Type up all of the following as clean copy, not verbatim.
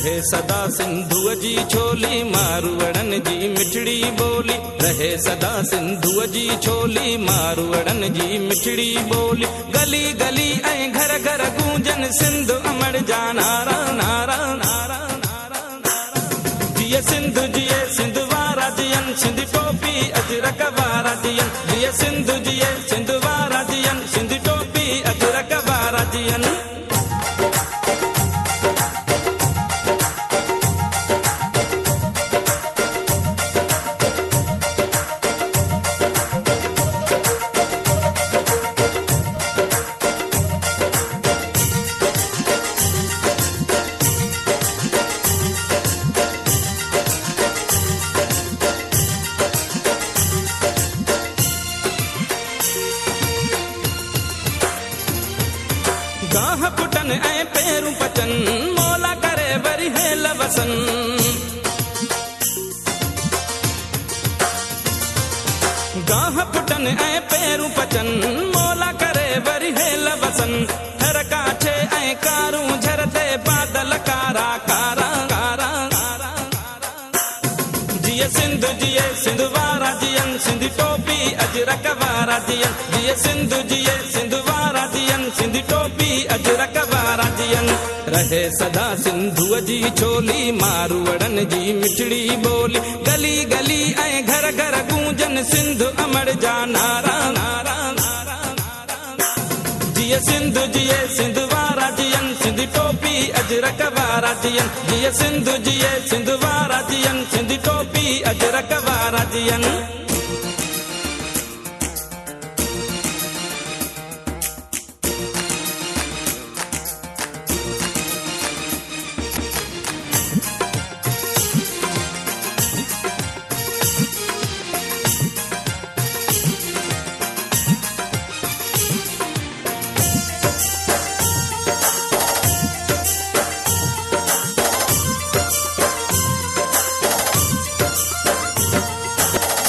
रहे सदा सिंधुअ जी छोली मारवड़न जी मिठड़ी बोली। रहे सदा सिंधुअ जी छोली मारवड़न जी मिठड़ी बोली। गली गली ऐं घर घर गूंजन सिंधु अमर जा नारा नारा नारा नारा नारा। जिए सिंधु जिए सिंधु वारा जियन सिंधी टोपी अजरक वारा जियन। जिए सिंधु जिए सिंधु वारा जियन सिंधी टोपी अजरक वारा जियन। गाह पुटन ऐं पेरूं पचन मौला करे वरी हेल वसन। गाह पुटन ऐं पेरूं पचन मौला करे वरी हेल वसन। हर काछे ऐं कारूं झरते बादल कारा कारा कारा कारा। जिए सिंधु जिए सिंधु वारा जियन सिंधी टोपी अजरक वारा जियन। जिए सिंधु जिए सिंधु वारा जियन सिंधी टोपी अजरक वारा जियन। रहे सदा सिंधुअ जी छोली मारवड़न जी मिठड़ी बोली। गली गली ऐं घर घर गूंजन सिंधु अमर जा नारा नारा नारा नारा। जिए सिंधु जिए सिंधु वारा जियन सिंधी टोपी अजरक वारा जियन। जिए सिंधु जिए सिंधु वारा जियन सिंधी टोपी अजरक वारा जियन।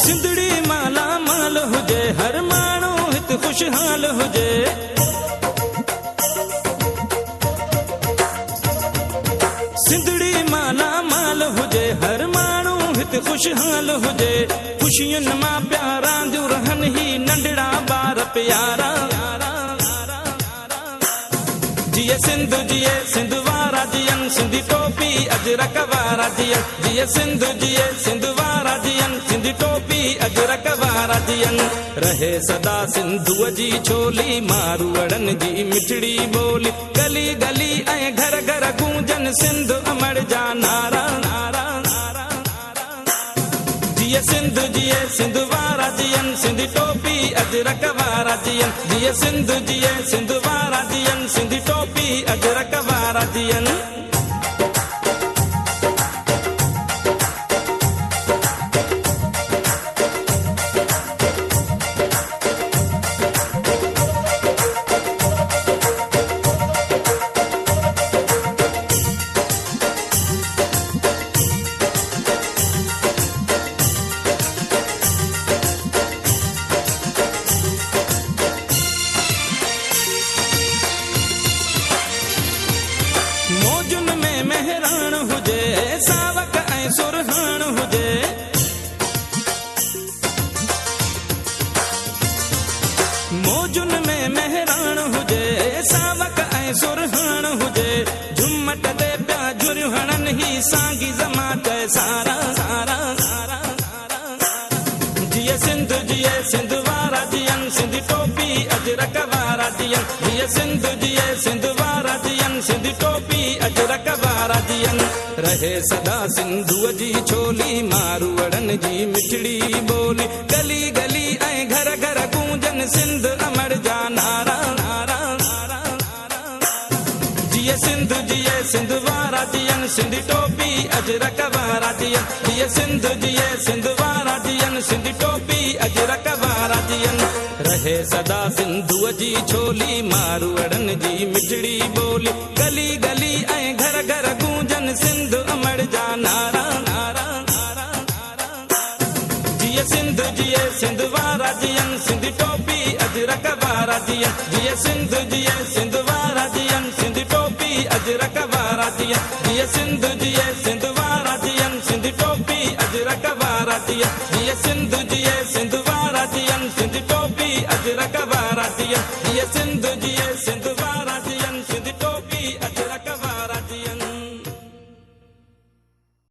सिंधड़ी माला माल हुजे हर माण्हू हित खुशहाल हुजे। सिंधड़ी माला माल हुजे हर माण्हू हित खुशहाल हुजे। खुशियुनि मां प्यारा जो रहन ही नंढड़ा ॿार प्यारा। जिए सिंधु जिए सिंधु वारा जियन सिंधी टोपी अजरक वारा जियन। जिए सिंधु जिए सिंधु वारा जियन सिंधी टोपी अजरक वारा जियन। रहे सदा सिंधुअ जी छोली मारवड़न जी मिठड़ी बोली। गली गली ऐं घर घर गूंजन सिंधु अमर जा नारा नारा नारा नारा। जिए सिंधु जिए सिंधु वारा जियन सिंधी टोपी अजरक वारा जियन। जिए सिंधु जिए सिंधु वारा जियन सिंधी टोपी अजरक वारा जियन। मौजुन में मेहरान हुजे सावक ऐं सुरहान हुजे। मौजुन में मेहरान हुजे सावक ऐं सुरहान हुजे। झुमट दे प्या झुरियूं हणन ही सांगी जमात सारा सारा सारा सारा। जिए सिंधु जिए सिंधु वारा जियन सिंधी टोपी अजरक वारा जियन। जिए सिंधु जिए सिंधु वारा जियन सिंधी टोपी अजरक वारा जियन। रहे सदा सिंधुअ जी छोली मारवड़न जी मिठड़ी बोली। गली गली ऐं घर घर गूंजन सिंधु अमर जा नारा नारा नारा नारा। जिए सिंधु जिए सिंधु वारा जियन सिंधी टोपी अजरक वारा जियन। जिए सिंधु जिए सिंधु वारा जियन सिंधी टोपी अजरक वारा जियन। रहे सदा सिंधुअ जी छोली मारवड़न जी मिठड़ी बोली। गली गली ऐं घर घर गूंजन सिंधु अमर जा नारा नारा नारा नारा। जिए सिंधु जिए सिंधु वारा जियन सिंधी टोपी अजरक वारा जियन। जिए सिंधु जिए सिंधु